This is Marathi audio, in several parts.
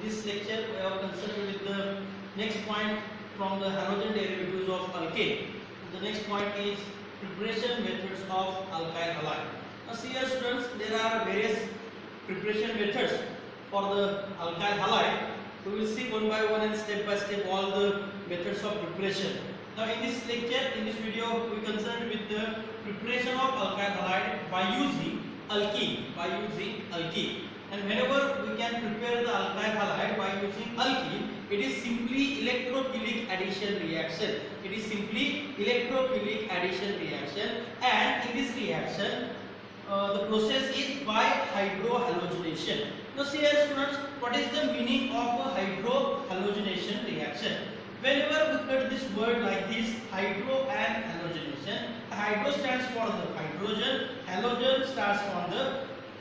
this lecture we have considered with the next point from the halogen derivatives of alkane. The next point is preparation methods of alkyl halide. Now see here students, there are various preparation methods for the alkyl halide. We will see one by one and step by step all the methods of preparation. Now in this lecture, in this video, we concerned with the preparation of alkyl halide by using alkene. And whenever we can prepare the alkyl halide by using alkene, it is simply electrophilic addition reaction. And in this reaction, the process is by hydrohalogenation. Now see here students, what is the meaning of a hydrohalogenation reaction? Whenever we cut this word like this, hydro and halogenation, hydro stands for the hydrogen, halogen stands for the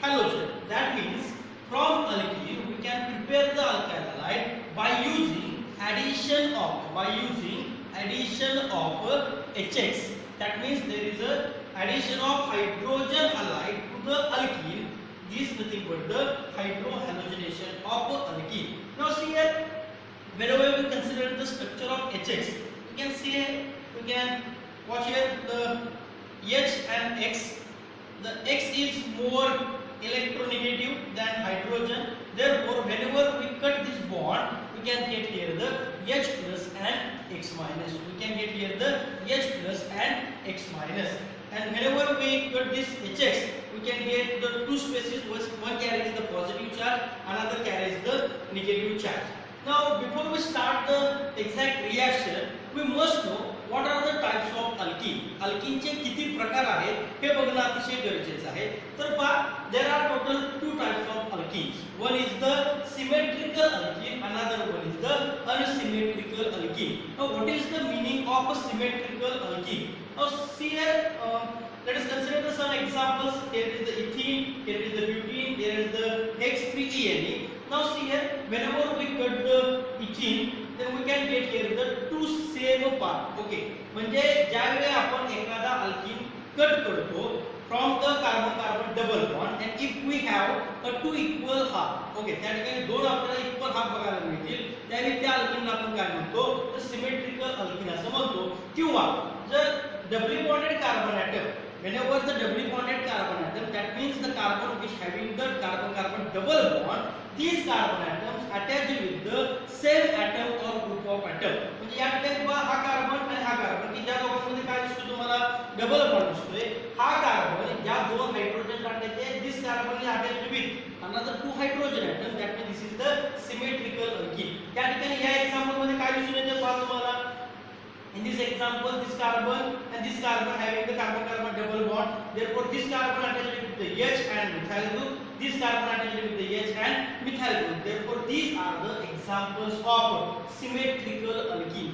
halogen. That means from alkene we can prepare the alkyl halide by using addition of HX. That means there is a addition of hydrogen halide to the alkene. This is nothing but the hydrohalogenation of alkene. Now see here, whenever we consider the structure of HX, we can watch here the H and X. The X is more electronegative than hydrogen. Therefore, whenever we cut this bond, we can get here the H plus and X minus. And whenever we cut this HX, we can get the two spaces. One carries the positive charge, another carries the negative charge. Now, before we start the exact reaction, we must know what are the types of alkene. Alkene चे किती प्रकार आहेत हे बघणं अतिशय गरजेचं आहे. तर पहा, there are total two types of alkenes. One is the symmetrical alkene, another one is the unsymmetrical alkene. Now, what is the meaning of a symmetrical alkene? Now, see here, let us consider some examples. Here is the ethene, here is the butene, here is the X3-ene. Now see here, whenever we cut the ethene, then we can get here the two same part. Okay, म्हणजे ज्यावेळी आपण एखादा अल्कीन कट करतो from the carbon-carbon double bond, and if we have a two equal half, okay, त्या ठिकाणी दोन आपल्याला इक्वल हाफ बघायला मिळतील, त्यावेळी त्या अल्कीनला आपण काय म्हणतो, तर सिमेट्रिकल अल्कीन असं म्हणतो. किंवा जर doubly bonded carbon atom, whenever the doubly bonded carbon atom, that means the carbon which having the carbon-carbon double bond, these carbon atoms attached with the same atom or group of atom. म्हणजे या ठिकाणी पहा, हा कार्बन आणि हा कार्बन, की ज्या दोघांमध्ये काय दिसतो तुम्हाला, डबल बॉन्ड दिसतोय. हा कार्बन या दोन hydrogen attach, this carbon is attached with another two hydrogen atom, that means this is the symmetrical alkene. त्या ठिकाणी या एक्झाम्पल मध्ये काय दिसून येते पहा तुम्हाला. In this example, this carbon and this carbon having the carbon-carbon double bond. Therefore, this carbon attached with the H and methyl group. This carbon attached with the H and methyl group. Therefore, these are the examples of symmetrical alkene.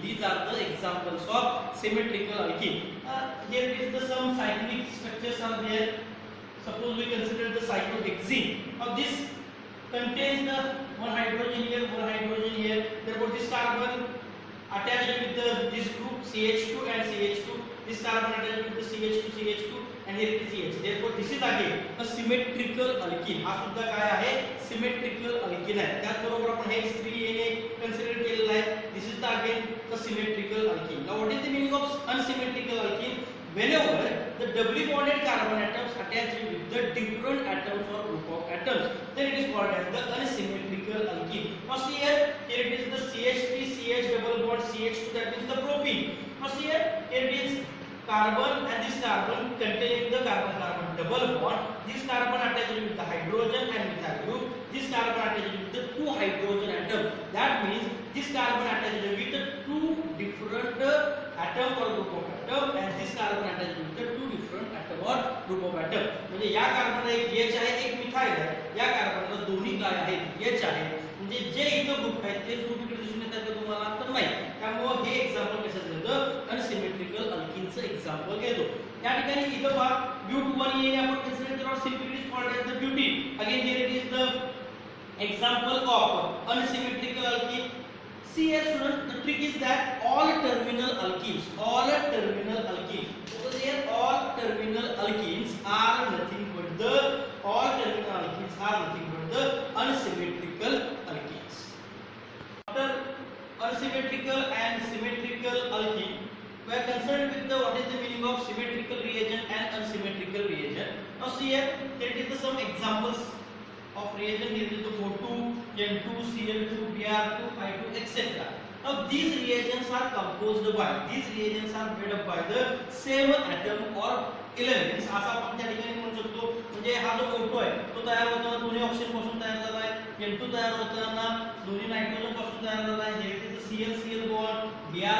Here is the some cyclic structures are there. Suppose we consider the cyclohexene. Now, this contains the one hydrogen here. Therefore, this carbon attached with this group CH2 and CH2, this carbon attached with the CH2 and here it is CH. Therefore this is again a symmetrical alkene. हा सुद्धा काय आहे, symmetrical alkene आहे. त्याचबरोबर आपण हे X3-ene consider केलेला आहे. This is again a symmetrical alkene. Now what is the meaning of unsymmetrical alkene? Whenever the doubly bonded carbon atoms attach with the different atoms or group of atoms, then it is called as the unsymmetrical alkene. Now see here, here it is the CH3 CH double bond CH2, that means the propene. Now see here, here it is carbon and this carbon containing the carbon-carbon double bond. This carbon attached with the hydrogen and methyl group. This carbon attached with the two hydrogen atom. That means this carbon attached with the two different atom or group of atom, and this carbon attached with the two different atom or group of atom. म्हणजे या कार्बनला एक H आहे, एक मिथाइल आहे. या कार्बनला दोन्ही काय आहेत, H आहे. म्हणजे जे इथं ग्रुप आहेत तेच ग्रुप इकडे दिसून येतात का तुम्हाला, तर नाही. त्यामुळे हे एक्झाम्पल कशाचं घेतो, अनसिमेट्रिकल अल्कीनचं एक्झाम्पल घेतो. या ठिकाणी इथं पहा, ब्यूट1-ene आपण कन्सिडर केलं, simply it is called as the butene. Again here it is the example of unsymmetrical alkene. See here students, the trick is that all terminal alkenes, because here all terminal alkenes are nothing but the unsymmetrical alkenes. unsymmetrical and symmetrical alkene. We are concerned with the what is the meaning of symmetrical reagent and unsymmetrical reagent. Now see here, there is the some examples of reagent. Here is the O2, N2, Cl2, Br2, I2, etc. Now these reagents are composed by, these reagents are made up by the same atom or elements असा आपण त्या ठिकाणी म्हणू शकतो. म्हणजे हा जो O2 आहे तो तयार होताना दोन्ही ऑक्सिजन पासून तयार झाला आहे, N2 तयार होताना दोन्ही नायट्रोजन पासून तयार झाला आहे. हे is Cl bond, Br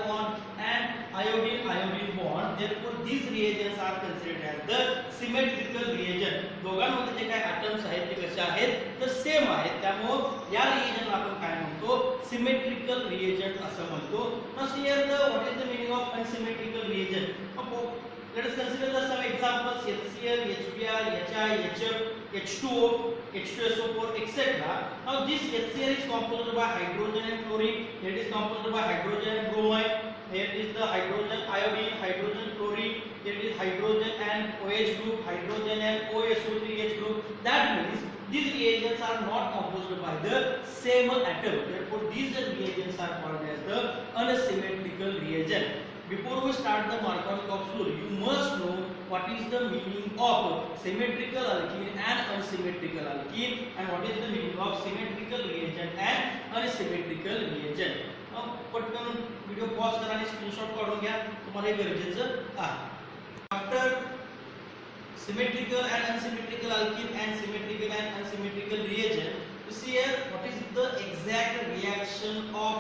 bond and iodine bond. Therefore these reagents are considered as the symmetrical reagent. दोघांमध्ये जे काही atoms आहेत ते कसे आहेत तर सेम आहेत, त्यामुळे या रिएजंटला आपण काय म्हणतो symmetrical reagent असं म्हणतो. Now here the what is the meaning of unsymmetrical reagent? Let us consider some examples: HCl, HBr, HI, HF, H2O, H2SO4, etc. Now this HCl is composed by hydrogen and chlorine. It is composed by hydrogen and bromine. Here is the hydrogen iodine, hydrogen chlorine. Here is hydrogen and OH group, hydrogen and OSO3H group. That means these reagents are not composed by the same atom. Therefore these reagents are called as the unsymmetrical reagent. Before we start the Markovnikov capsule, you must know what is the meaning of symmetrical alkene and unsymmetrical alkene, and what is the meaning of symmetrical reagent and unsymmetrical reagent. Now पटकन व्हिडिओ पॉज करा आणि स्क्रीनशॉट काढून घ्या, तुम्हाला हे गरजेचं आहे. After symmetrical and unsymmetrical alkene and symmetrical and unsymmetrical reagent, you see here what is the exact reaction of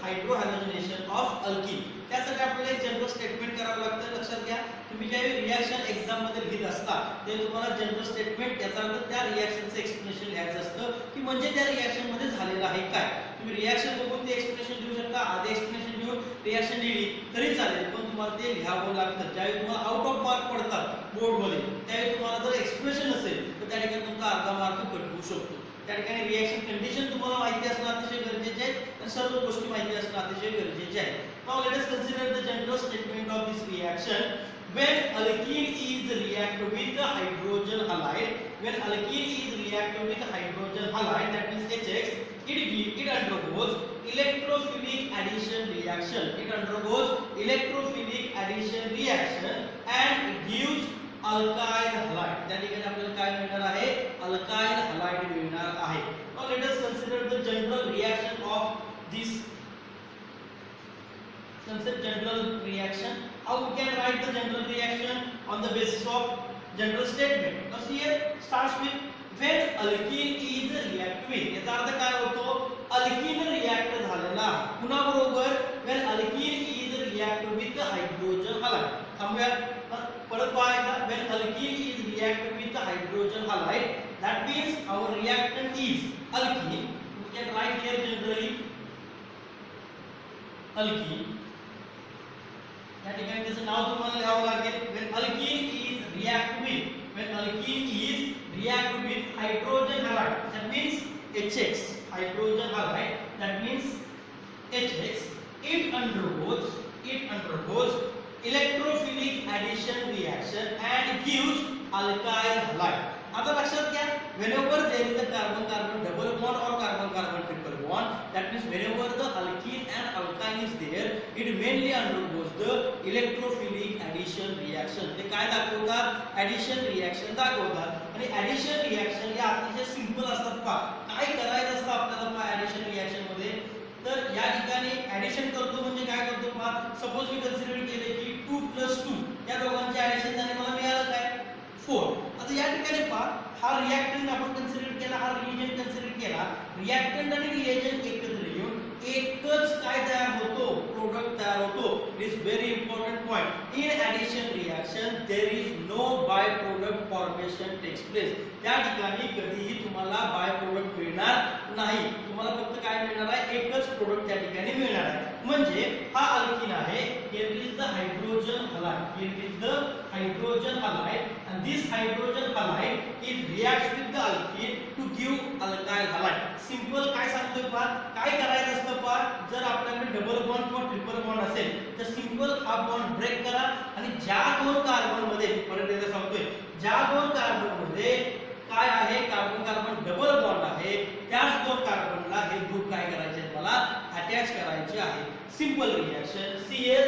hydrohalogenation of alkene. त्यासाठी आपल्याला एक जनरल स्टेटमेंट करावं लागतं. लक्षात घ्या, तुम्ही ज्यावेळी रिएक्शन एक्झाम मध्ये लिहित असता ते तुम्हाला जनरल स्टेटमेंट याचा अर्थ त्या रिएक्शनचं एक्सप्लेनेशन लिहायचं असतं की म्हणजे त्या रिएक्शन मध्ये झालेलं आहे काय. तुम्ही रिएक्शन बघून ते एक्सप्लेनेशन देऊ शकता, आधी एक्सप्लेनेशन देऊन रिएक्शन लिहिली तरी चालेल, पण तुम्हाला ते लिहावं लागतं. ज्यावेळी तुम्हाला आउट ऑफ मार्क पडतात बोर्ड मध्ये त्यावेळी तुम्हाला जर एक्सप्लेनेशन असेल तर त्या ठिकाणी तुमचा अर्धा मार्क कट होऊ शकतो. त्या ठिकाणी रिएक्शन कंडिशन तुम्हाला माहिती असणं अतिशय गरजेचे आहे आणि सर्व गोष्टी माहिती असणं अतिशय गरजेचे आहे. Now let us consider the general statement of this reaction. When alkene is reacted with the hydrogen halide, when alkene is reacted with hydrogen halide, that means HX, it undergoes electrophilic addition reaction. It undergoes electrophilic addition reaction and it gives alkyl halide. त्या ठिकाणी आपल्याला काय मिळणार आहे, alkyl halide मिळणार आहे. Now let us consider the general reaction of this. Consider general reaction. How we can write the general reaction on the basis of general statement. Now here starts with when alkene is react with. याचा अर्थ काय होतो, alkene react झालेला आहे पुन्हा बरोबर when alkene is react with hydrogen halide. थांबूया, परत पाहायला when alkene is react with hydrogen halide, that means our reactant is alkene. We can write here generally alkene. या ठिकाणी त्याचं नाव तुम्हाला लिहावं लागेल. when alkene is react with hydrogen halide, that means HX, hydrogen halide, that means HX, it undergoes electrophilic addition reaction and gives alkyl halide. आता लक्षात घ्या, whenever there is a carbon carbon double bond or carbon carbon triple bond, that means whenever the alkene and alkyne is there, it mainly undergoes the electrophilic addition reaction. ते काय दाखवतात, addition reaction दाखवतात. आणि addition reaction हे अतिशय सिंपल असतात. पहा काय करायचं असतं आपल्याला पहा addition reaction मध्ये, तर या ठिकाणी addition करतो म्हणजे काय करतो पहा, सपोज मी कन्सिडर केले की 2 + 2 या दोघांचे addition झाले, मला मिळालं काय 4. आता या ठिकाणी पहा हा रिएक्टंट आपण कन्सिडर केला, हा रिएजंट कन्सिडर केला, रिएक्टंट आणि रिएजंट एकत्र येऊन एकच काय तयार होतो, प्रोडक्ट तयार होतो. It is very important point. In addition reaction there is no by product formation takes place. त्या ठिकाणी कधीही तुम्हाला बाय प्रोडक्ट मिळणार नाही, तुम्हाला फक्त काय मिळणार आहे, एकच प्रोडक्ट त्या ठिकाणी मिळणार आहे. म्हणजे हा अल्कीन आहे, here is the hydrogen halide, and this hydrogen halide is reacts with the alkene to give alkyl halide. Simple काय सांगतोय पहा, काय करायचं असतं पहा, जर आपल्याकडे डबल बॉन्ड किंवा ट्रिपल बॉन्ड असेल तर सिंपल हा बॉन्ड ब्रेक करा आणि ज्या दोन कार्बन मध्ये, परत एकदा सांगतोय, ज्या दोन कार्बन मध्ये काय आहे, कार्बन कार्बन डबल बॉन्ड आहे, त्याच दोन कार्बनला हे ग्रुप काय करायचे मला अटॅच करायचे आहे. सिंपल रिएक्शन Cl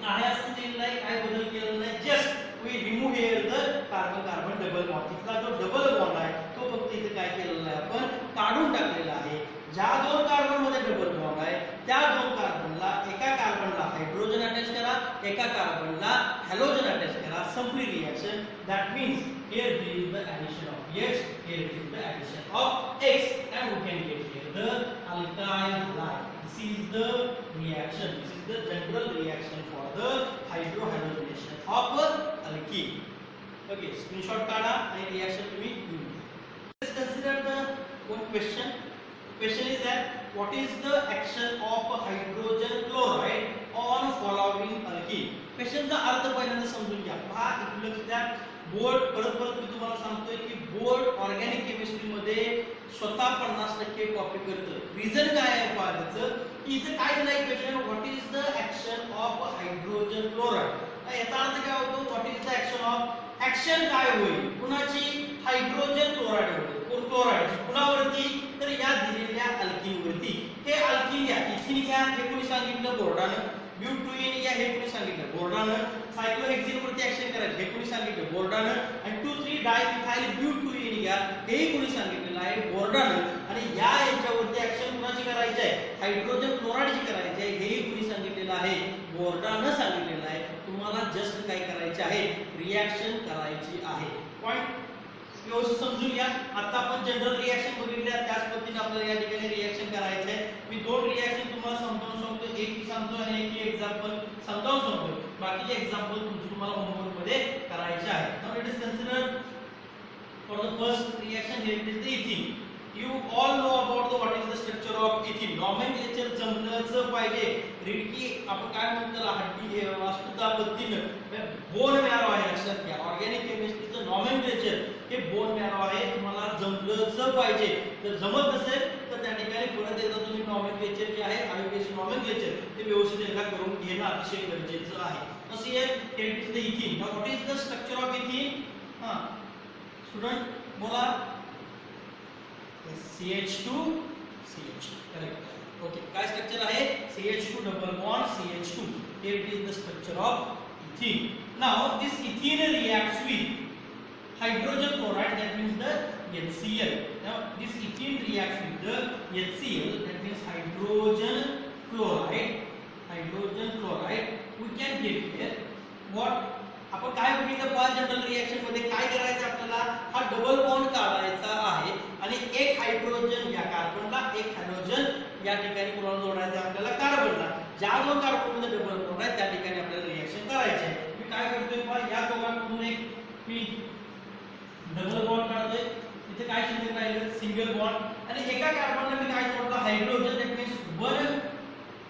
आहे असं दिलेलं आहे, काय बदल केलेला नाही, just we remove here the carbon carbon double bond. तिथला जो डबल बॉन्ड आहे तो फक्त इथे काय केलेला आहे आपण काढून टाकलेला आहे. ज्या दोन कार्बन मध्ये डबल बॉन्ड आहे त्या दोन कार्बनला एका कार्बनला हायड्रोजन अटॅच करा, एका कार्बनला हॅलोजन अटॅच करा. संपली reaction. That means here there is the addition of H, here there is the addition of X, and we can get here the alkyl halide. This is the reaction, this is the general reaction for the hydrohalogenation of alkene. Okay, screenshot काढा आणि reaction तुम्ही लिहून. Let's consider the one question. Question is that what is the action of hydrogen chloride on following alkene? Question चा अर्थ पहिल्यांदा समजून घ्या. पहा इकडे लक्ष द्या. बोर्ड परत मी तुम्हाला सांगतोय की बोर्ड ऑर्गॅनिक केमिस्ट्री मध्ये स्वतः 50% कॉपी करतं. रिझन काय आहे पाहायचं की इथे काय दिलंय question, what is the action of hydrogen chloride. याचा अर्थ काय होतो, what is the action of, action काय होईल कुणाची, हायड्रोजन क्लोराइड वर, क्लोराइड कुणावरती, तर या दिलेल्या अल्किन वरती. हे अल्किन घ्या, इथिन घ्या, हे कोणी सांगितलं बोर्डानं. ब्यूटेन घ्या, हे कोणी सांगितलं बोर्डानं. सायक्लोहेक्सेन वरती ऍक्शन करायचं, हे कोणी सांगितलं बोर्डानं. आणि 2,3 डायमिथाइल ब्यूटेन घ्या, हे कोणी सांगितलेलं आहे बोर्डानं. आणि या याच्यावरती ऍक्शन कुणाची करायची आहे, हायड्रोजन क्लोराइडची करायची आहे, हे कोणी सांगितलेलं आहे बोर्डानं सांगितलेलं आहे. तुम्हाला जस्ट काय करायचे आहे, रिएक्शन करायची आहे. पॉइंट व्यवस्थित समजून घ्या. आता आपण जनरल रिएक्शन बघितल्या, त्याच पद्धतीने आपल्याला या ठिकाणी रिएक्शन करायचं आहे. मी दोन रिएक्शन तुम्हाला समजावून सांगतो, एक सांगतो आणि एक एक्झाम्पल समजावून सांगतो. बाकीचे एक्झाम्पल तुम्हाला होमवर्क मध्ये करायचे आहे. Now let us consider for the first reaction here it is the इथिन. You all know about the what is the structure of ethene. Nomenclature जमलंच पाहिजे. रीड की आपण काय म्हणतो, हड्डी वास्तुता पद्धतीने बोन मॅरो आहे, लक्षात घ्या. ऑर्गॅनिक केमिस्ट्रीचं नॉमेनक्लेचर हे बोन मॅरो आहे, तुम्हाला जमलंच पाहिजे. जर जमत नसेल तर त्या ठिकाणी परत एकदा तुम्ही नॉमेनक्लेचर जे आहे आयुर्वेदिक नॉमेनक्लेचर ते व्यवस्थित एकदा करून घेणं अतिशय गरजेचं आहे. तसे हे it is the इथिन. Now what is the structure of इथिन? हां स्टुडंट बोला. CH2 CH2 correct. ओके, काय स्ट्रक्चर आहे, CH2 double bond CH2. here it is the structure of ethene. Now this ethene reacts with hydrogen chloride, that means the HCl. Now this ethene reacts with the HCl, that means hydrogen chloride. We can get here what आपण काय बघितलं पहा, जनरल रिएक्शन मध्ये काय करायचं आपल्याला, हा डबल बॉन्ड काढायचा आहे आणि एक हायड्रोजन या कार्बनला, एक हायड्रोजन या ठिकाणी कोणाला जोडायचं आपल्याला, कार्बनला. ज्या दोन कार्बनमध्ये डबल बॉन्ड आहे त्या ठिकाणी आपल्याला रिएक्शन करायचे आहे. मी काय करतोय पहा, या दोघांमधून एक मी डबल बॉन्ड काढतोय, इथे काय शिल्लक राहिलं, सिंगल बॉन्ड. आणि एका कार्बनला मी काय जोडलं, hydrogen. That means one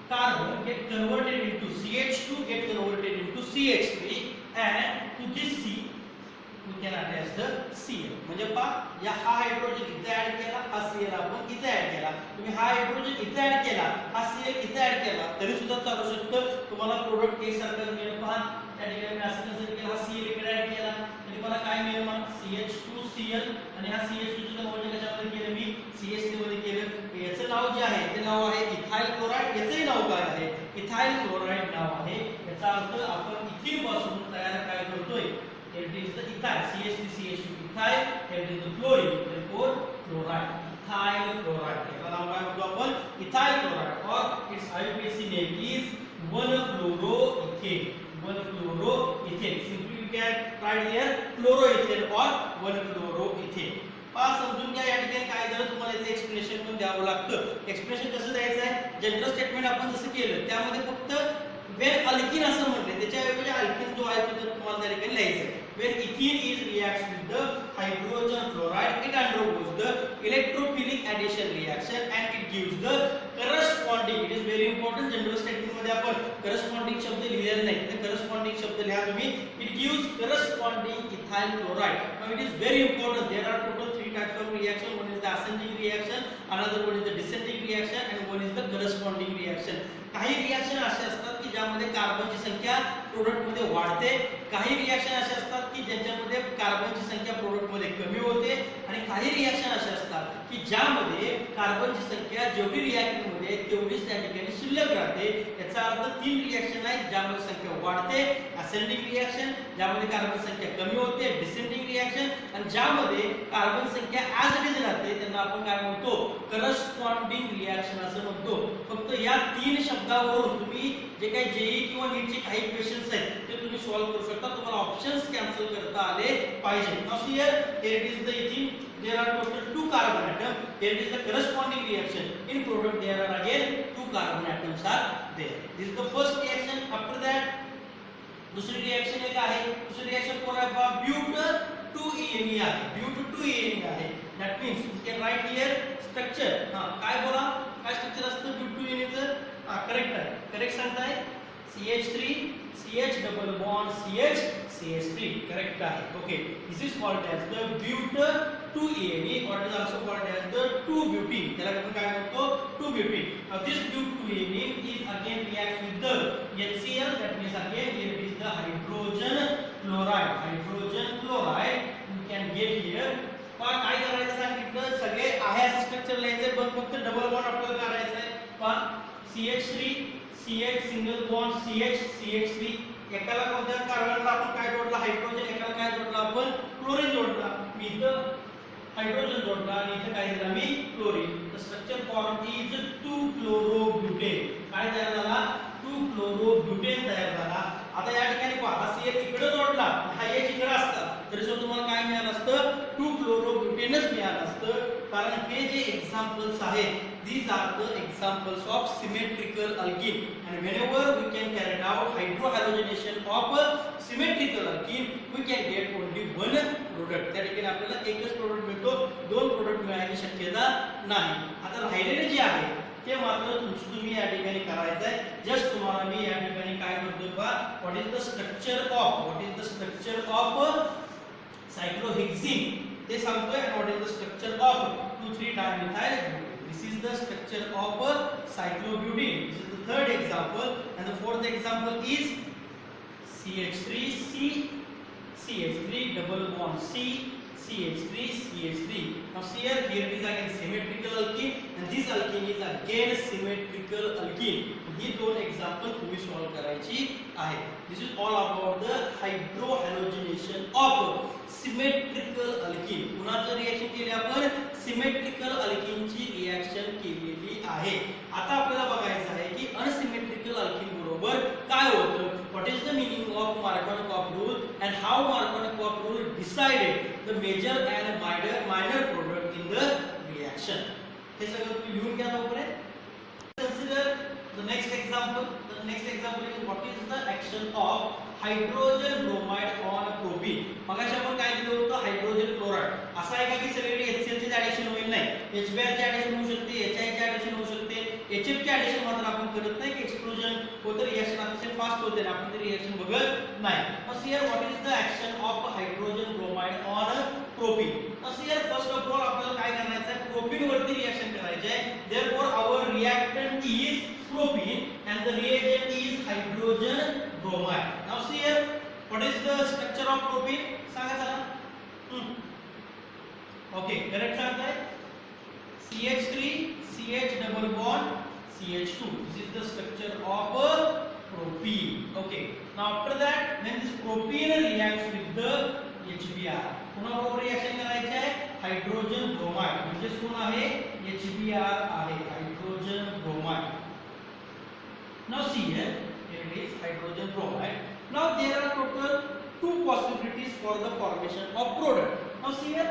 carbon get converted into CH2, get converted into CH3, and to this C we can attach the Cl. म्हणजे पहा, या हा हायड्रोजन इथे ऍड केला, हा Cl आपण इथे ऍड केला. तुम्ही हा हायड्रोजन इथे ऍड केला, हा Cl इथे ऍड केला तरी सुद्धा चालू शकतं. तुम्हाला प्रोडक्ट एक सारखं मिळेल. पहा त्या ठिकाणी मी असं कन्सिडर केला, हा Cl इकडे ऍड केला तरी मला काय मिळेल, मग CH2Cl. आणि हा CH2 चं कन्वर्जन कशामध्ये केलं, मी CH3 मध्ये केलं. याचं नाव जे आहे ते नाव आहे इथाइल क्लोराइड. याचंही नाव काय आहे, इथाइल क्लोराइड नाव आहे. याचा अर्थ आपण इथिन पासून तयार काय करतोय, it is the ethyl, CH3CH2 ethyl, it is the chlorine, therefore chloride, ethyl chloride. याचं नाव काय म्हणतो आपण, ethyl chloride, or its IUPAC name is 1-chloroethane. 1-chloroethane. Simply you can write here chloroethane or 1-chloroethane. Pass समजून घ्या. या ठिकाणी काय झालं, तुम्हाला याचं एक्सप्लेनेशन पण द्यावं लागतं. एक्सप्लेनेशन कसं द्यायचं आहे, जनरल स्टेटमेंट आपण जसं केलं त्यामध्ये फक्त वेन अल्किन असं म्हटले, त्याच्याऐवजी अल्किन जो आहे तो तुम्हाला त्या ठिकाणी लिहायचं आहे. when ethene is reacts with the hydrogen chloride, it undergoes the electrophilic addition reaction and it gives the corresponding, it is very important. General statement मध्ये आपण corresponding शब्द लिहिलेला नाही, तर corresponding शब्द लिहा तुम्ही. it gives corresponding ethyl chloride. now it is very important, there are total 3 types of reaction. one is the ascending reaction, another one is the descending reaction, and one is the corresponding reaction. काही रिएक्शन असे असतात की ज्यामध्ये कार्बनची संख्या प्रोडक्ट मध्ये वाढते, काही रिएक्शन असे असतात की ज्याच्यामध्ये कार्बनची संख्या प्रोडक्ट मध्ये कमी होते, आणि काही रिएक्शन असे असतात की ज्यामध्ये कार्बनची संख्या जेवढी रिएक्शन मध्ये आहे तेवढीच त्या ठिकाणी शिल्लक राहते. याचा अर्थ 3 रिएक्शन आहेत ज्यामध्ये संख्या वाढते, असेंडिंग रिएक्शन ज्यामध्ये कार्बन संख्या कमी होते, डिसेंडिंग रिएक्शन आणि ज्यामध्ये कार्बन संख्या ऍज इट इज राहते त्यांना आपण काय म्हणतो करस्पॉन्डिंग रिएक्शन असं म्हणतो. फक्त या 3 शब्दावरून तुम्ही जे काही जेई किंवा नीटचे काही क्वेश्चन्स आहेत ते तुम्ही सॉल्व्ह करू शकता. तुम्हाला ऑप्शन्स कॅन्सल करता आले पाहिजे. Now here it is the इथिन there are total 2 carbon atoms. Here is the corresponding reaction. In product there are again 2 carbon atoms are there. This is the first reaction. After that दूसरी रिएक्शन एक आहे. दूसरी रिएक्शन कोण आहे पहा ब्यूट 2ENE आहे. ब्यूट 2ENE आहे. That means you can write here structure. काय बोला काय स्ट्रक्चर असतं ब्यूट 2ENE चं? करेक्ट आहे. करेक्ट सांगताय CH3 CH double bond CH CH3 correct आहे. Okay, this is called as the but 2ENE or it is also called as the 2-butene. त्याला आपण काय म्हणतो 2-butene. Now this but 2ENE is again reacts with the HCl. That means again here is the hydrogen chloride. Hydrogen chloride you can get here. पण काय करायचं सांगितलं सगळे आहे असं स्ट्रक्चर लिहायचं पण फक्त डबल बॉन्ड आपल्याला काढायचं आहे. पण CH3 CH single bond CH CH3 एकाला कोणत्या कार्बनला आपण काय जोडला हायड्रोजन, एकाला काय जोडला आपण क्लोरीन जोडला. मी इथं हायड्रोजन जोडला आणि इथे काय दिला मी chlorine. The structure form is 2-chlorobutane. काय तयार झाला 2-chlorobutane तयार झाला. आता या ठिकाणी पहा हा CH इकडे जोडला हा H इकडे असता तरी सुद्धा तुम्हाला काय मिळालं असतं 2-chlorobutaneच मिळालं असतं. कारण हे जे एक्झाम्पल्स आहेत these are the examples of symmetrical alkene and whenever we can carry out hydrohalogenation of symmetrical alkene we can get only one product. त्या ठिकाणी आपल्याला एकच प्रोडक्ट मिळतो, दोन प्रोडक्ट मिळण्याची शक्यता नाही. आता राहिलेले जे आहे ते मात्र तुम्ही या ठिकाणी करायचं आहे. जस्ट तुम्हाला मी या ठिकाणी काय करतो पहा what is the structure of cyclohexene ते सांगतोय. What is the structure of 2,3 dimethyl. This is the structure of cyclobutene. This is the third example and the fourth example is CH3 CH3 double bond CH3 CH3. Now here it is again symmetrical alkene and this alkene is again symmetrical alkene. ही दोन एक्झाम्पल तुम्ही सॉल्व करायची आहे. This is all about the hydrohalogenation of symmetrical alkene. पुन्हा जर रिएक्शन केली आपण सिमेट्रिकल अल्किनची रिएक्शन केलेली आहे. आता आपल्याला बघायचं आहे की अनसिमेट्रिकल अल्किन बरोबर काय होतं. What is the meaning of Markovnikov rule and how Markovnikov rule decided the major and minor product in the reaction. हे सगळं तुम्ही लिहून घ्या तोपर्यंत. Consider the next example. The next example is what is the action of hydrogen bromide on propene. मगाशी आपण काय दिलं होतं हायड्रोजन क्लोराइड. असं आहे का की सगळीकडे HCl चे ऍडिशन होईल नाही. HBr चे ऍडिशन होऊ शकते, HI चे ऍडिशन होऊ शकते. HF चे ऍडिशन मात्र आपण करत नाही की एक्सप्लोजन होतं रिएक्शन अतिशय फास्ट होते आणि आपण ते रिएक्शन बघत नाही. मग here what is the action of hydrogen bromide on propene. मग हियर फर्स्ट ऑफ ऑल आपल्याला काय करायचं आहे प्रोपीन वरती रिएक्शन करायचे आहे. Therefore our reactant is propene and the reagent is hydrogen bromide. Now see here what is the structure of propene सांगा चला. Okay, correct सांगताय CH3 CH double bond CH2. This is the structure of propene. Okay, now after that when this propene reacts with the HBr पुन्हा बरोबर रिएक्शन करायचे आहे हायड्रोजन ब्रोमाइड म्हणजे कोण आहे HBr आहे hydrogen bromide. Now see here it is hydrogen bromide. Now there are total 2 possibilities for the formation of product. Now see here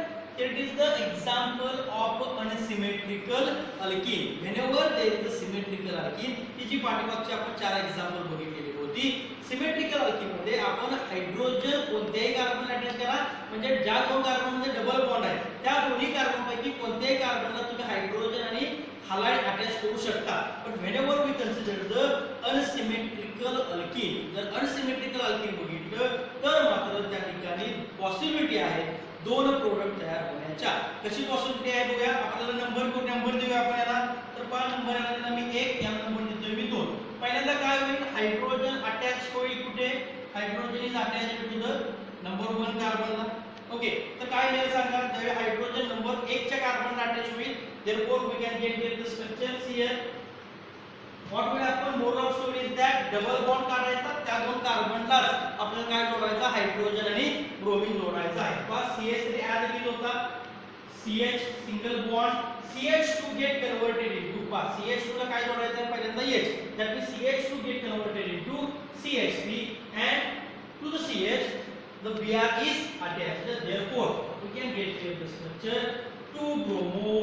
it is the example of unsymmetrical alkene. Whenever there is a symmetrical alkene ही जी पाठीमागची आपण 4 एक्झाम्पल बघितलेली होती. सिमेट्रिकल अल्किन मध्ये आपण हायड्रोजन कोणत्याही कार्बनला अटॅच करा म्हणजे ज्या दोन कार्बनमध्ये डबल बॉन्ड आहे त्या दोन्ही कार्बनपैकी कोणत्याही कार्बनला तुम्ही हायड्रोजन आणि हालाइड अटॅच करू शकता. पण whenever we consider the unsymmetrical alkene जर अनसिमेट्रिकल अल्किन बघितलं तर मात्र त्या ठिकाणी पॉसिबिलिटी आहे दोन प्रोडक्ट तयार होण्याच्या. कशी पॉसिबिलिटी आहे बघूया. आपल्याला नंबर देऊया आपण याला. तर पहा नंबर याला मी 1 या नंबर देतोय मी 2. पहिल्यांदा काय होईल हायड्रोजन अटॅच होईल कुठे hydrogen is attached to the number 1 कार्बनला. ओके तर काय मिळेल सांगा ज्यावेळी हायड्रोजन नंबर 1 च्या कार्बनला अटॅच होईल Therefore, we can get here the structures here. What will happen? Moral of story is that double bond काढायचा, त्या दोन कार्बनला आपल्याला काय जोडायचा? हायड्रोजन आणि ब्रोमीन जोडायचा आहे. पहा CH3 ऍड केला होता, CH single bond, CH2 get converted into, पहा CH2 ला काय जोडायचं आहे? पहिल्यांदा H, that means CH2 get converted into CH3 and to the CH the Br is attached. Therefore, we can get here the structure 2-bromo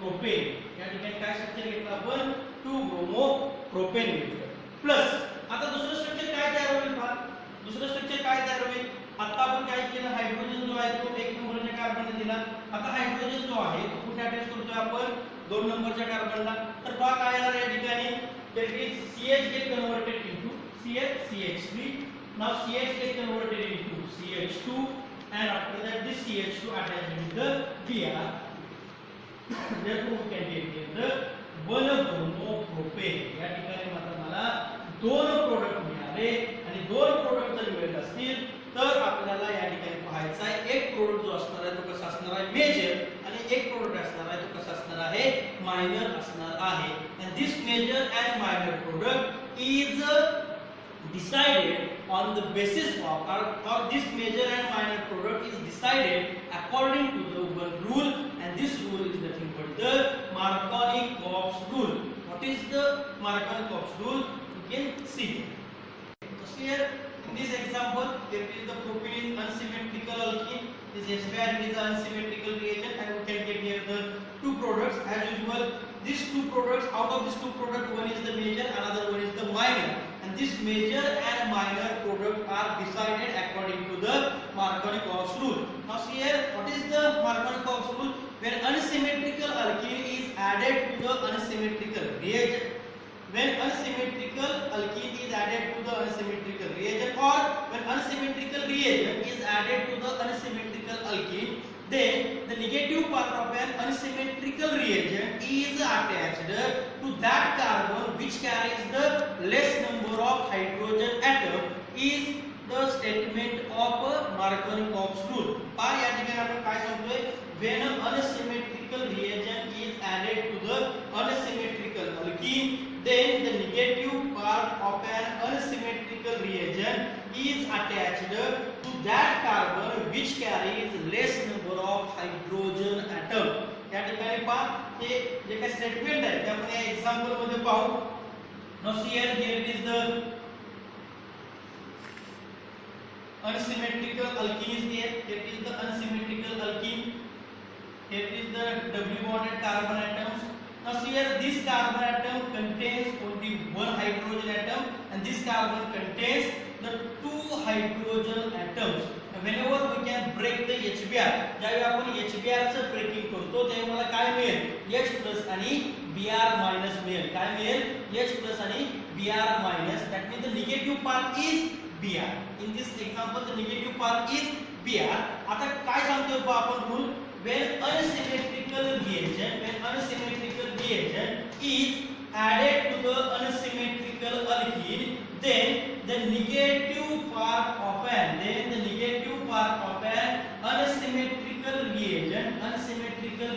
propane. या ठिकाणी काय स्ट्रक्चर घेतलं आपण? 2-bromo-propane घेतलं. प्लस आता दुसरं स्ट्रक्चर काय तयार होईल? पहा दुसरं स्ट्रक्चर काय तयार होईल? आता आपण काय केलं? हायड्रोजन जो आहे तो 1 नंबरच्या कार्बनला दिला. आता हायड्रोजन जो आहे तो कुठे अटॅच करतोय आपण? 2 नंबरच्या कार्बनला. तर पहा काय येणार या ठिकाणी? that is CH get converted into CH3. Now CH get converted into CH2 and after that this CH2 attached with the Br. Therefore we can get here the 1-bromo-propane. या ठिकाणी मात्र मला दोन प्रोडक्ट मिळाले आणि दोन प्रोडक्ट जर मिळत असतील तर आपल्याला या ठिकाणी पाहायचा आहे एक प्रोडक्ट जो असणार आहे तो कसा असणार आहे? मेजर, आणि एक प्रोडक्ट असणार आहे तो कसा असणार आहे? मायनर असणार आहे. and this major and minor product is decided on the basis of or this major and minor product is decided according to the one rule, and this rule is nothing but the Markovnikov rule. What is the Markovnikov rule? You can see. So here in this example there is the propylene unsymmetrical alkene. This HBr is an unsymmetrical reagent and we can get here the two products as usual. These two products, out of these two products, one is the major, another one is the minor, and this major and minor product are decided according to the Markovnikov rule. Now see here, what is the Markovnikov rule? When unsymmetrical alkene is added to the unsymmetrical reagent, when unsymmetrical alkene is added to the unsymmetrical reagent, or when unsymmetrical reagent is added to the unsymmetrical alkene, then the negative part of an unsymmetrical reagent is attached to that carbon which carries the less number of hydrogen atom is the statement of Markovnikov's rule. पहा या ठिकाणी आपण काय सांगतोय? When an unsymmetrical reagent is added to the unsymmetrical alkene, then the negative part of an unsymmetrical reagent is attached to that carbon which carries less number of hydrogen atom. या ठिकाणी पहा हे जे काही स्टेटमेंट आहे ते आपण या एक्झाम्पल मध्ये पाहू. Now see here it is the unsymmetrical alkene is there. Here is the unsymmetrical alkene. Here is the double bonded carbon atoms. Now see here this carbon atom contains only one hydrogen atom and this carbon contains the two hydrogen atoms. And whenever we can break the HBr, ज्यावेळी आपण HBr चं ब्रेकिंग करतो तेव्हा मला काय मिळेल? H+ आणि Br- मिळेल. काय मिळेल? H+ आणि Br-. that means the negative part is Br. in this example the negative part is Br. आता काय सांगतोय बा आपण rule? when unsymmetrical reagent is added to the unsymmetrical alkene, then the negative part of an unsymmetrical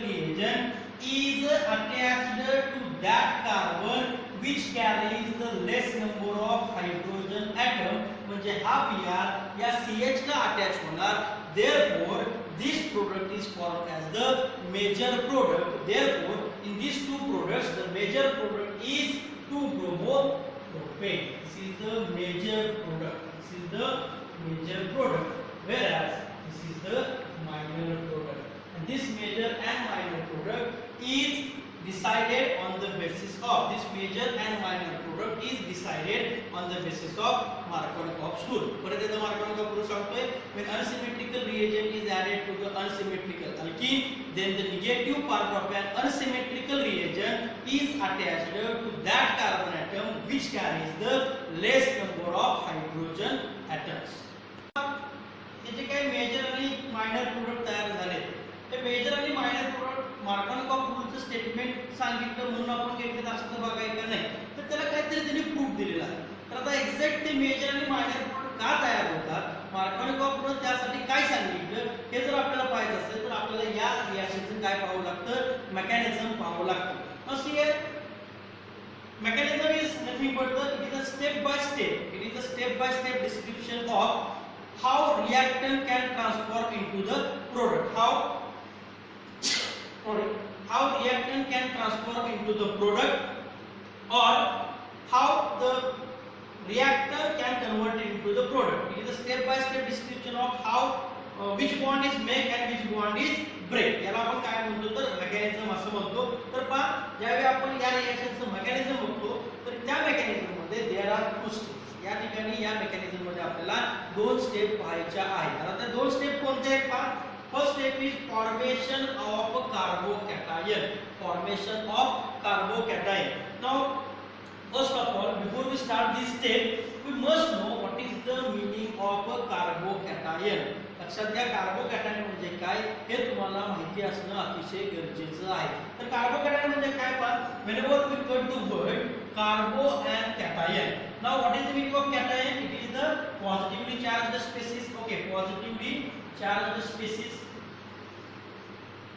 reagent is attached to that carbon which carries the less number of hydrogen atom. म्हणजे हा Br या CH ला अटॅच होणार. Therefore this product is formed as the major product. Therefore in these two products the major product is 2-bromo-propane. This is the major product, whereas this is the minor product, and this major and minor product is decided on the basis of Markovnikov's rule. परत एकदा Markovnikov's rule सांगतोय, when unsymmetrical reagent is added to the unsymmetrical alkene, then the negative part of an unsymmetrical reagent is attached to that carbon atom which carries the less number of hydrogen atoms. हे जे काही मेजर आणि मायनर प्रोडक्ट तयार झाले, ते मेजर आणि मायनर प्रोडक्ट Markovnikov रूलचं स्टेटमेंट सांगितलं म्हणून आपण घेतलं असं तर बघायचं नाही, तर त्याला काहीतरी त्यांनी प्रूफ दिलेला आहे. तर आता एक्झॅक्ट ते मेजर आणि मायनर प्रोडक्ट का तयार होतात मार्कोनी कॉपनं त्यासाठी काय सांगितलं हे जर आपल्याला पाहायचं असेल तर आपल्याला या रिएक्शनचं काय पाहावं लागतं, मेकॅनिझम पाहावं लागतं. Now see here, mechanism is nothing but it is a step by step description of how reactant can transform into the product. How reactant can transform into the product, or how the reactor can convert it into the product. It is a step by step description of how which bond is make and which bond is break. याला आपण काय म्हणतो तर मेकॅनिझम असं म्हणतो. तर पहा ज्यावेळी आपण या रिएक्शनचं मेकॅनिझम बघतो तर त्या मेकॅनिझम मध्ये देयर आर टू स्टेप्स. या ठिकाणी या मेकॅनिझम मध्ये आपल्याला दोन स्टेप पाहायच्या आहेत. आता त्या दोन स्टेप कोणत्या आहेत पहा. First step is formation of carbocation. Formation of carbocation. Now first of all, before we start this step, we must know what is the meaning of a carbocation. लक्षात घ्या कार्बोकॅटायन म्हणजे काय हे तुम्हाला माहिती असणं अतिशय गरजेचं आहे. तर कार्बोकॅटायन म्हणजे काय पहा. whenever we cut the word carbo and cation. Now what is the meaning of cation? It is the positively charged species. Okay, positively charged species.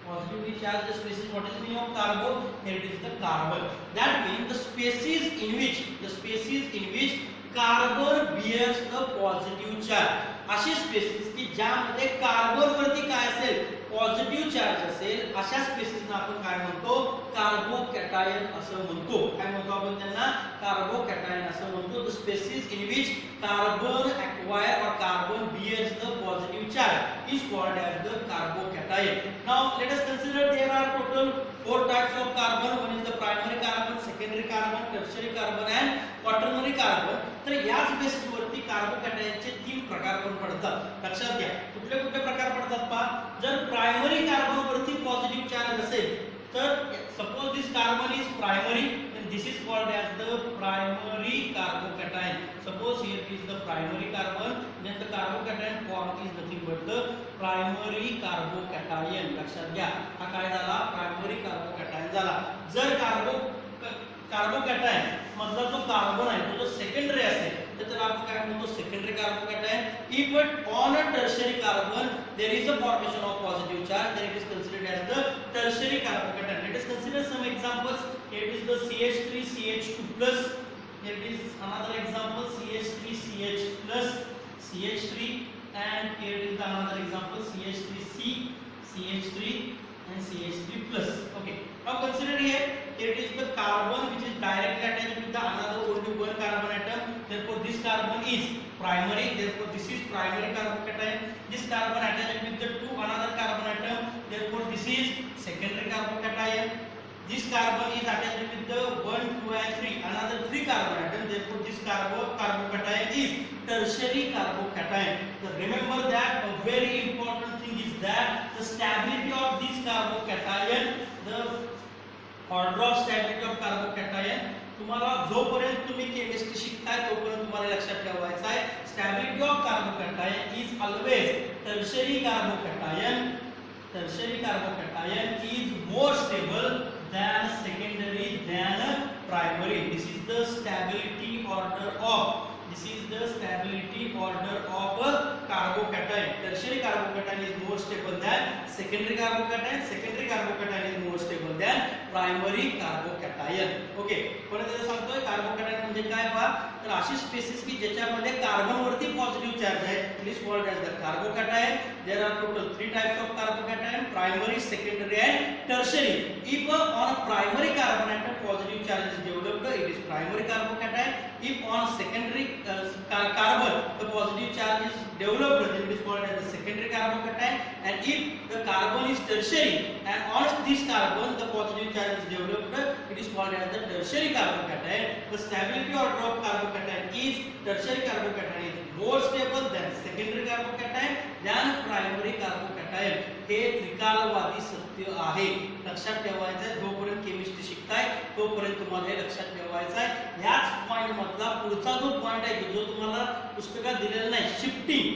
Positively charged species. What is the meaning of carbo? Here it is the carbon. That means the species in which carbon bears the positive charge. अशी स्पेसिस की ज्यामध्ये कार्बन वरती काय असेल पॉझिटिव्ह चार्ज असेल अशा स्पेसिसना आपण काय म्हणतो कार्बोकॅटायन असं म्हणतो. काय म्हणतो आपण त्यांना कार्बोकॅटायन असं म्हणतो. The species in which carbon acquire or carbon bears the positive charge is called as the carbocation. Now let us consider there are total 4 types of carbon. One is the primary carbon, secondary carbon, tertiary carbon and quaternary carbon. तर याच बेसिस वरती कार्बोकॅटायनचे 3 प्रकार पण पडतात. लक्षात घ्या कुठले कुठले प्रकार पडतात पहा. जर प्रायमरी कार्बन वरती पॉझिटिव्ह चार्ज असेल तर suppose this carbon is primary then this is called as the primary carbocation. Suppose here is the primary carbon, then the carbocation form is nothing but the primary carbocation. लक्षात घ्या हा काय झाला प्रायमरी कार्बोकॅटायन झाला. जर कार्बोकॅटायन मधला जो कार्बन आहे तो सेकंडरी असेल तर त्याला आपण काय म्हणतो secondary carbocation. If but on a tertiary carbon there is a formation of positive charge, then it is considered as the tertiary carbocation. Let us consider some examples. Here is the CH3CH2 plus. Here is another example CH3CH plus CH3, and here is another example CH3C, CH3 and CH3 plus. Okay, now consider here is the carbon which is directly attached with the another only one carbon atom. Therefore this carbon is primary, therefore this is primary carbocation. This carbon attached with the two another carbon atom, therefore this is secondary carbocation. This carbon is attached with the 1, 2 and 3 another 3 carbon atom, therefore this carbocation is tertiary carbocation. So remember that a very important thing is that the stability of this carbocation, the order of stability of carbocation, तुम्हाला जोपर्यंत तुम्ही केमिस्ट्री शिकताय तोपर्यंत तुम्हाला लक्षात ठेवायचं आहे. Stability of carbocation is always tertiary carbocation. Tertiary carbocation is more stable than secondary than primary. This is the stability order of carbocation. Tertiary carbocation is more stable than secondary carbocation. Secondary carbocation is more stable than primary carbocation. Okay, परत आता सांगतोय कार्बोकॅटायन म्हणजे काय पहा. तर अशी स्पेसिस की ज्याच्यामध्ये कार्बन वरती पॉझिटिव्ह चार्ज आहे it is called as the carbocation. There are total 3 types of carbocation, primary, secondary and tertiary. If on a primary carbon atom positive charge is developed, it is primary carbocation. If on secondary carbon the positive charge is developed, then it is called as the secondary carbocation. And if the carbon is tertiary and on this carbon the positive charge is developed, it is called as the tertiary carbocation. The stability order of carbocation is tertiary carbocation is more stable than secondary carbocation than primary carbocation. हे त्रिकालवादी सत्य आहे. लक्षात ठेवायचं आहे. जोपर्यंत केमिस्ट्री शिकताय तोपर्यंत तुम्हाला हे लक्षात ठेवायचं आहे. याच पॉइंट मधला पुढचा जो पॉइंट आहे जो तुम्हाला पुस्तकात दिलेला नाही shifting.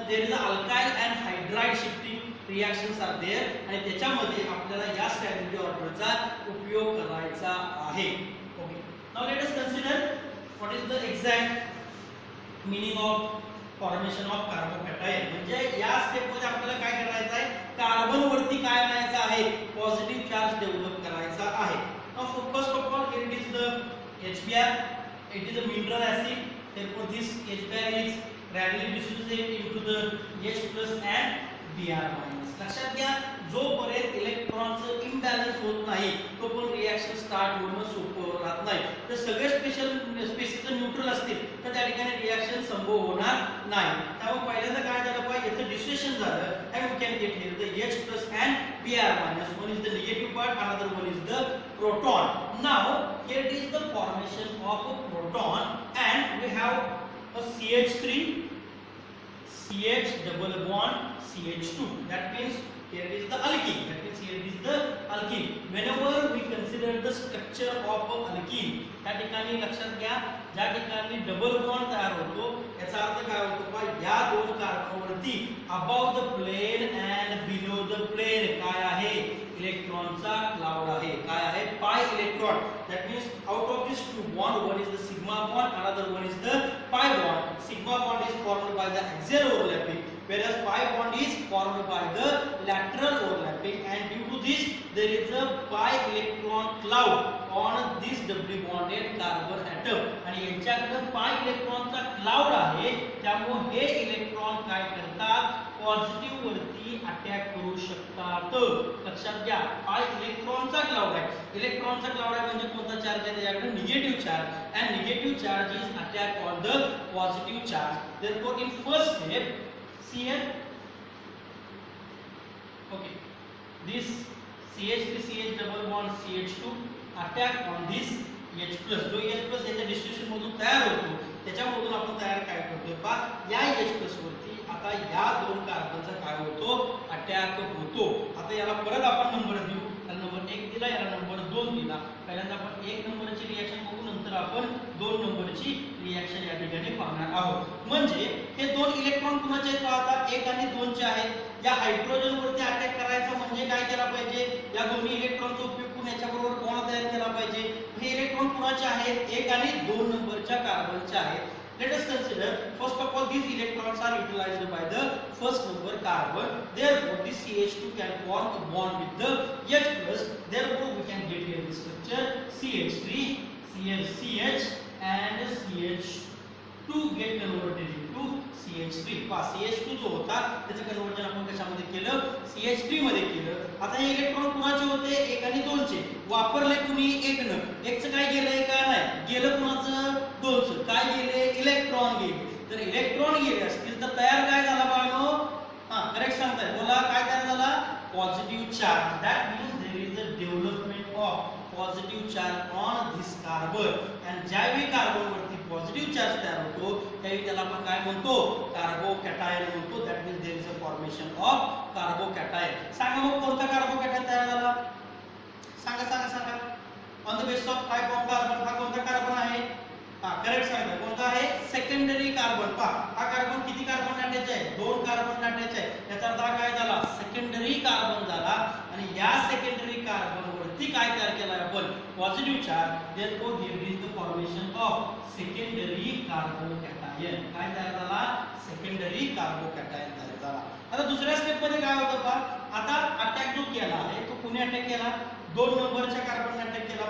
There is alkyl and hydride shifting reactions are there आणि त्याच्यामध्ये आपल्याला या स्टॅबिलिटी ऑर्डरचा उपयोग करायचा आहे. Okay, now let us consider what is the exact meaning of formation of carbocation. म्हणजे या स्टेप मध्ये आपल्याला काय करायचं आहे, कार्बन वरती काय बनायचं आहे, पॉझिटिव्ह चार्ज डेव्हलप करायचा आहे. Now first of all here it is the HBr, it is a mineral acid, therefore this HBr is readily dissociated into the H plus and Br minus. लक्षात घ्या, जोपर्यंत इलेक्ट्रॉनचं इम्बॅलन्स होत नाही तोपर्यंत रिएक्शन स्टार्ट होणं सोपं राहत नाही. तर सगळे स्पेसिस न्यूट्रल असतील तर त्या ठिकाणी रिएक्शन संभव होणार नाही. त्यामुळे पहिल्यांदा काय झालं पाहिजे, याचं डिस्ट्रिब्युशन झालं and we can get here the H plus and Br minus. One is the negative part, another one is the proton. Now here it is the formation of a proton and we have a CH3 CH double bond CH2. That means here is the alkene. That means here is the alkene. Whenever we consider the structure of a alkene, त्या ठिकाणी लक्षात घ्या, ज्या ठिकाणी डबल बॉन्ड तयार होतो याचा अर्थ काय होतो पहा, या दोन कार्बनवरती above the plane and below the plane काय आहे, इलेक्ट्रॉनचा क्लाउड आहे. काय आहे, pi electron. That means out of these two bond, one is the sigma bond, another one is the pi bond. Sigma bond is formed by the axial overlapping, whereas pi bond is formed by the lateral overlapping, and due to this there is a pi electron cloud on this doubly bonded carbon atom. आणि यांच्याकडे pi इलेक्ट्रॉनचा क्लाउड आहे, त्यामुळे हे इलेक्ट्रॉन काय करतात, पॉझिटिव्ह वरती अटॅक करू शकतात. लक्षात घ्या, pi इलेक्ट्रॉनचा क्लाउड आहे. इलेक्ट्रॉनचा क्लाउड आहे म्हणजे कोणता चार्ज आहे, त्याच्याकडे negative charge, and negative charge is attack on the positive charge. Therefore in first step Cl, okay, this CH3 CH double bond CH2 attack on this H plus. जो H plus याच्या डिस्ट्रिब्युशन मधून तयार होतो त्याच्यामधून आपण तयार काय करतोय पहा, या H plus वरती आता या दोन कार्बनचा काय होतो, अटॅक होतो. आता याला परत आपण नंबर देऊ. याला नंबर 1 दिला, याला नंबर 2 दिला. पहिल्यांदा आपण 1 नंबरची रिएक्शन बघू, नंतर आपण 2 नंबरची रिएक्शन या ठिकाणी पाहणार आहोत. म्हणजे हे दोन इलेक्ट्रॉन कुणाचे आहेत पाहता, 1 आणि 2 चे आहेत. या हायड्रोजन वरती अटॅक करायचा म्हणजे काय केला पाहिजे, या दोन्ही इलेक्ट्रॉनचा उपयोग करून याच्याबरोबर बॉन्ड तयार केला पाहिजे. हे इलेक्ट्रॉन कुणाचे आहेत, 1 आणि 2 नंबरच्या कार्बनचे आहेत. Let us consider first of all these electrons are utilized by the first number carbon. Therefore this CH2 can form a bond with the H plus. Therefore we can get here the structure CH3 CH and CH2 get converted into CH3. पहा CH2 जो होता त्याचं कन्वर्जन आपण कशामध्ये केलं, CH3 मध्ये केलं. आता हे इलेक्ट्रॉन कुणाचे होते, 1 आणि 2 चे. वापरले कुणी 1 न, 1 चं काय गेलंय का नाही गेलं, कुणाचं 2 चं काय गेले, इलेक्ट्रॉन गेले. तर इलेक्ट्रॉन गेले असतील तर तयार काय झाला बाळांनो, करेक्ट सांगताय, बोला काय तयार झाला, positive charge. That means there is a development of positive charge on this carbon. आणि ज्यावेळी कार्बन वरती पॉझिटिव्ह चार्ज तयार होतो त्यावेळी त्याला आपण काय म्हणतो, कार्बोकॅटायन म्हणतो. That means there is a formation of carbocation. सांगा मग कोणता कार्बोकॅटायन तयार झाला, सांगा सांगा सांगा. On the basis of type of carbon, हा कोणता कार्बन आहे, करेक्ट सांगा कोणता आहे, सेकंडरी कार्बन. पहा हा कार्बन किती कार्बन अटॅच आहे, 2 कार्बन अटॅच आहे. याचा अर्थ काय झाला, सेकंडरी कार्बन झाला. आणि या सेकंडरी कार्बन वरती काय तयार केला आपण, positive charge. Therefore here is the formation of secondary carbocation. काय तयार झाला, सेकंडरी कार्बोकॅटायन तयार झाला. आता दुसऱ्या स्टेप मध्ये काय होतं पहा, आता अटॅक जो केला आहे तो कुणी अटॅक केला, 2 नंबरच्या कार्बनने अटॅक केला.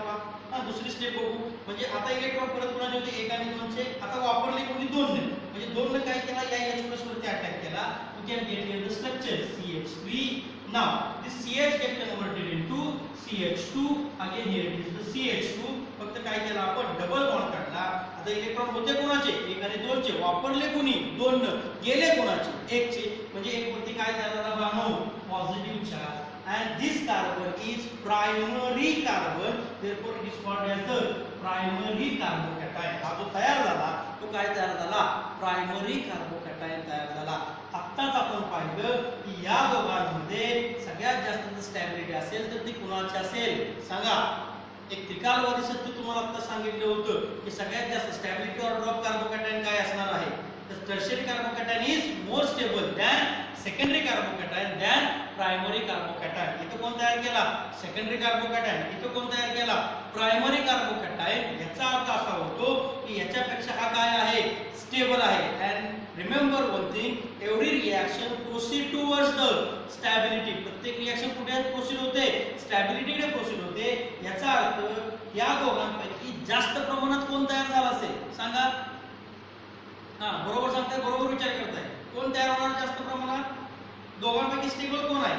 पहा दुसरी स्टेप बघू. म्हणजे आता इलेक्ट्रॉन परत कुणाचे होते, 1 आणि 2 चे. आता वापरले कोणी 2 ने, म्हणजे 2 ने काय केला, या H plus वरती अटॅक केला. You can get here the structure CH3. Now this CH get converted into CH2. Again here it is the CH2. फक्त काय केला आपण, डबल बॉन्ड काढला. आता इलेक्ट्रॉन होते कोणाचे, 1 आणि 2 चे. वापरले कोणी, 2 न, गेले कोणाचे, 1 चे. म्हणजे 1 वरती काय झाला बाळांनो, positive charge. And this carbon is primary carbon. Therefore it is called as the primary carbocation. हा जो तयार झाला तो काय तयार झाला, प्रायमरी कार्बोकॅटायन तयार झाला. आत्ताच आपण पाहिलं की या दोघांमध्ये सगळ्यात जास्त स्टॅबिलिटी असेल तर ती कुणाची असेल, सांगा. एक त्रिकालवादी सत्य तुम्हाला आता सांगितलं होतं की सगळ्यात जास्त स्टॅबिलिटी ऑर्डर ऑफ कार्बोकॅटायन काय असणार आहे, तर tertiary carbocation is more stable than secondary carbocation than primary carbocation. इथं कोण तयार केला? Secondary carbocation. इथं कोण तयार केला? Primary carbocation. याचा अर्थ असा होतो की याच्यापेक्षा हा काय आहे? स्टेबल आहे. And remember one thing, every reaction proceed towards the stability. प्रत्येक रिएक्शन कुठे प्रोसीड होते? स्टॅबिलिटीकडे प्रोसीड होते. याचा अर्थ या दोघांपैकी जास्त प्रमाणात कोण तयार झाला असेल? सांगा. हा, बरोबर सांगताय, बरोबर विचार करताय. कोण तयार होणार जास्त प्रमाणात? दोघांपैकी स्टेबल कोण आहे?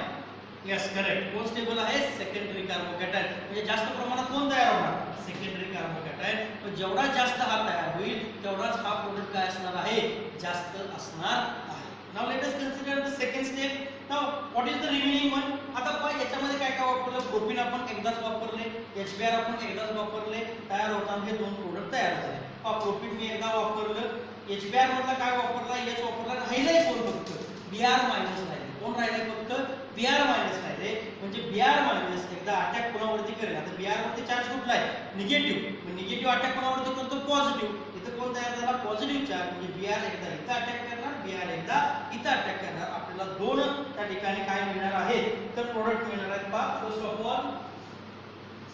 Yes, correct. कोण स्टेबल आहे? Secondary carbocation. म्हणजे जास्त प्रमाणात कोण तयार होणार? Secondary carbocation. पण जेवढा जास्त हा तयार होईल तेवढाच हा प्रोडक्ट काय असणार आहे? जास्त असणार आहे. Now let us consider the second step. Now what is the remaining one? आता पहा याच्यामध्ये काय काय वापरलं? प्रोपीन आपण एकदाच वापरले, HBr आपण एकदाच वापरले. तयार होताना हे दोन प्रोडक्ट तयार झाले. पहा, प्रोपीन मी एकदा वापरलं, HBr मधला काय वापरला? H वापरला. राहिलंय कोण? फक्त Br मायनस राहिले. कोण राहिले? फक्त Br मायनस राहिले. म्हणजे Br मायनस एकदा अटॅक कोणावरती करेल? आता Br वरती चार्ज कुठला आहे? निगेटिव्ह. मग निगेटिव्ह अटॅक कोणावरती करतो? पॉझिटिव्ह. इथं कोण तयार झाला? Positive charge. म्हणजे Br एकदा इथं अटॅक करणार, Br एकदा इथं अटॅक करणार. आपल्याला दोन त्या ठिकाणी काय मिळणार आहे? तर प्रोडक्ट मिळणार आहेत. पहा, first of all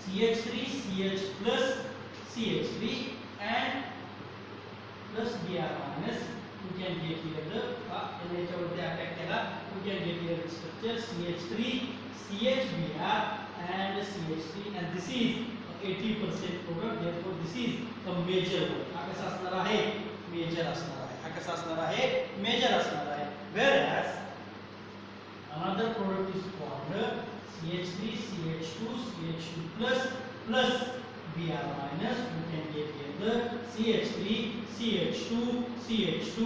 CH3 CH plus CH3 and plus Br minus. You can get here the याच्यावरती अटॅक केला. You can get here the structure CH3 CHBr and CH3 and this is 80% product. Therefore this is a major one. हा कसा असणार आहे? मेजर असणार आहे. हा कसा असणार आहे? मेजर असणार आहे. Whereas another product is called CH3 CH2 CH2 plus Br minus. You can get here the CH3 CH2 CH2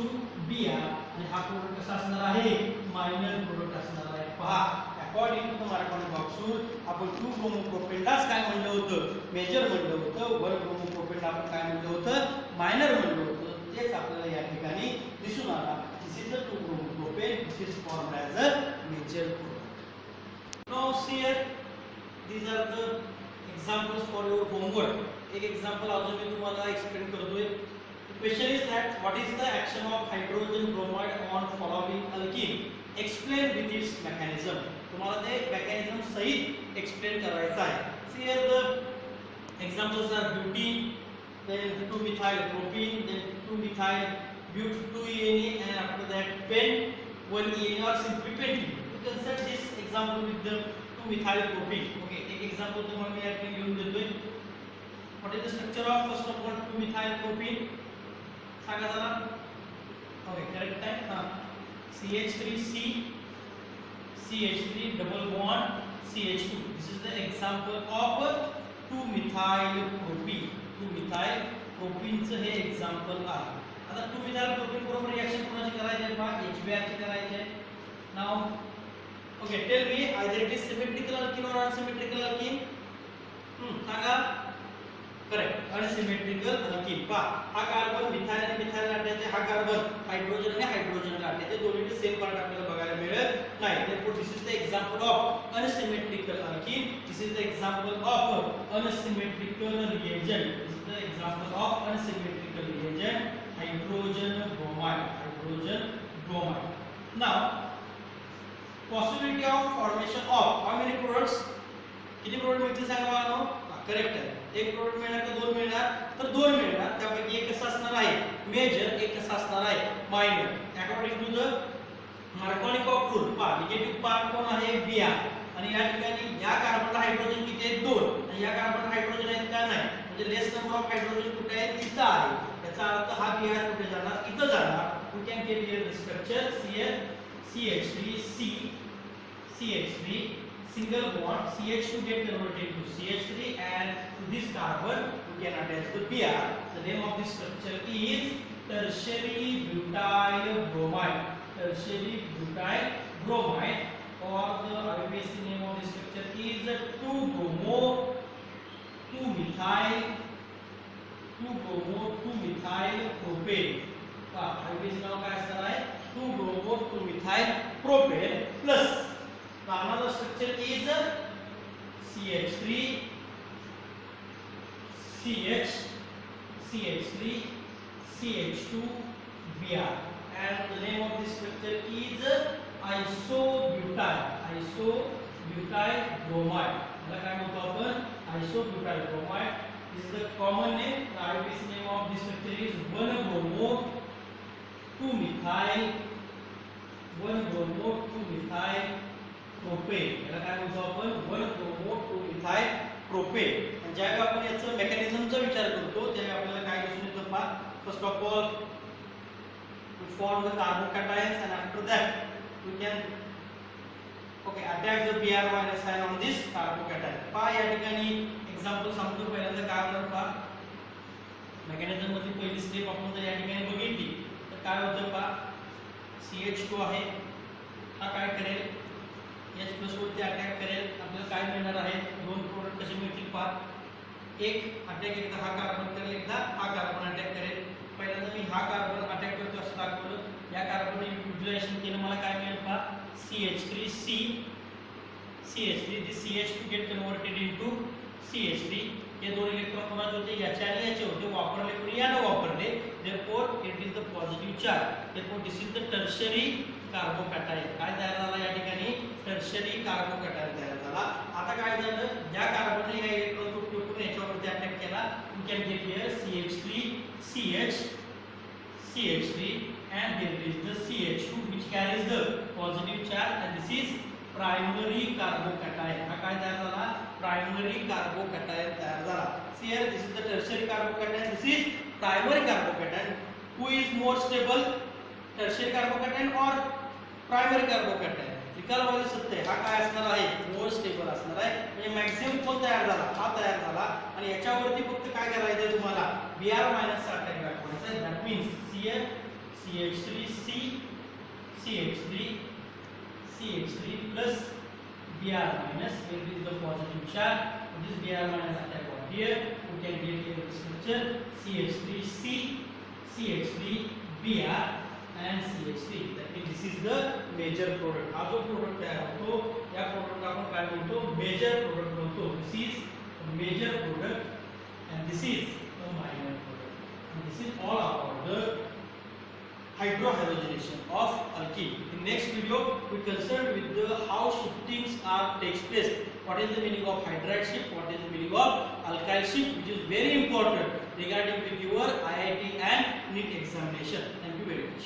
Br. आणि हा प्रोडक्ट कसा असणार आहे? मायनर प्रोडक्ट असणार आहे. पहा, according to Markovnikov's rule आपण 2 ब्रोमोप्रोपेनलाच काय म्हणलं होतं? मेजर म्हणलं होतं. 1 ब्रोमोप्रोपेनला आपण काय म्हणलं होतं? मायनर म्हणलं होतं. तेच आपल्याला या ठिकाणी दिसून आला. This is the 2 bromopropane. This is formed as a major product. Now see here, these are the examples for your homework. एक एक्झाम्पल अजून मी तुम्हाला एक्सप्लेन करतोय. Question is that what is the action of hydrogen bromide on following alkene? Explain with its mechanism. तुम्हाला ते mechanism सहित explain करायचं आहे. See here the examples are butene, then 2-methyl propene, then 2-methyl but 2-ene, and after that pen 1-ene or simply pentene. You can set this example with the 2-methyl propene. Okay, एक example तुम्हाला मी यात लिहून देतोय. What is the structure of first of all 2-methyl propene? सांगा जरा. ओके, करेक्ट आहे. हां, CH3C CH3 double bond CH2. This is the example of 2-methyl propene. 2-methyl propene चं हे example आहे. आता 2-methyl propene बरोबर रिएक्शन कोणाची करायची आहे? पहा, HBr ची करायची आहे. Now okay, tell me either it is symmetrical alkene or unsymmetrical alkene. सांगा. Correct, unsymmetrical alkene. पहा, हा कार्बन मिथाइल आणि मिथाइल गाठायचे, हा कार्बन हायड्रोजन आणि हायड्रोजन गाठायचे. दोन्हीचे सेम पार्ट आपल्याला बघायला मिळत नाही. therefore this is the example of unsymmetrical alkene. This is the example of unsymmetrical reagent. This is the example of unsymmetrical reagent, hydrogen bromide. Hydrogen bromide. Now possibility of formation of how many products? किती प्रोडक्ट मिळतील सांगा मला. करेक्ट आहे. एक प्रोडक्ट मिळणार का दोन मिळणार? तर दोन मिळणार. त्यापैकी एक कसा असणार आहे? मेजर. एक कसा असणार आहे? Minor. According to the Markovnikov's rule. पहा, निगेटिव्ह पार्ट कोण आहे? Br. आणि या ठिकाणी या कार्बनला हायड्रोजन किती आहेत? 2. आणि या कार्बनला हायड्रोजन आहेत का? नाही. म्हणजे लेस नंबर ऑफ हायड्रोजन कुठे आहे? तिथं आहे. याचा अर्थ हा Br कुठे जाणार? इथं जाणार. We can get here the structure CH3C CH3 single bond CH2 get converted to CH3 and to this carbon we can attach the Br. The name of this structure is tertiary butyl bromide. Tertiary butyl bromide, or the IUPAC name of this structure is 2-bromo 2-methyl 2-bromo 2-methyl propane. IUPAC नाव काय असणार आहे? 2-bromo 2-methyl propane plus another structure is CH3 CH3 CH2 Br, and the name of this structure is isobutyl isobutyl bromide. याला काय म्हणतो आपण? Isobutyl bromide. This is the common name. The IUPAC name of this structure is 1-bromo-2-methyl 1-bromo-2-methyl propane. याला काय म्हणतो आपण? 1-bromo-2-methyl propane. आणि ज्यावेळी आपण याचं मेकॅनिझमचा विचार करतो त्यावेळी आपल्याला काय दिसून येतं पहा. First of all we form the carbocations and after that we can attack the Br minus sign on this carbocation. पहा या ठिकाणी एक्झाम्पल सांगतो. पहिल्यांदा काय होणार पहा. मेकॅनिझम मध्ये पहिली स्टेप आपण जर या ठिकाणी बघितली तर काय होतं पहा. CH2 आहे, हा काय करेल, H+ वरती अटॅक करेल. आपल्याला काय मिळणार आहे? दोन प्रोडक्ट कसे मिळतील पहा. एक अटॅक एकदा हा कार्बन करेल, एकदा हा कार्बन अटॅक करेल. पहिल्यांदा मी हा कार्बन अटॅक करतो असं दाखवलं. या कार्बन युटिलायझेशन केलं, मला काय मिळेल पहा. CH3 CH3 this CH2 get converted into CH3. हे दोन इलेक्ट्रॉन कोणाचे होते? याचे आणि याचे होते. वापरले कोणी? याने वापरले. therefore it is the positive charge. therefore this is the tertiary carbocation. काय तयार झाला या ठिकाणी? टर्शियरी कार्बोकॅटायन तयार झाला. आता काय झालं? ज्या कार्बनने या इलेक्ट्रॉनचा उपयोग करून याच्यावरती अटॅक केला, we can get here CH3 and here is the CH2 which carries the positive charge and this is primary carbocation. हा काय तयार झाला? प्रायमरी कार्बोकॅटायन तयार झाला. See here, this is the tertiary carbocation, this is primary carbocation. Who is more stable, tertiary carbocation or primary carbocation? निकालवादी सत्य आहे. हा काय असणार आहे? मोर स्टेबल असणार आहे. म्हणजे मॅक्सिमम कोण तयार झाला? हा तयार झाला. आणि याच्यावरती फक्त काय करायचं तुम्हाला? Br मायनस चा अटॅक दाखवायचा आहे. That means CH3 plus Br minus, here is the positive charge. This Br minus attack over here. We can get here the structure CH3Br and CH3. That means this is the major product. हा जो product तयार होतो या product आपण काय म्हणतो? Major product म्हणतो. This is a major product and this is a minor product. And this is all about the hydrohalogenation of alkene. In next video we concerned with the how shiftings are takes place. What is the meaning of hydride shift? What is the meaning of alkyl shift, which is very important regarding with your IIT and NEET examination. Thank you very much.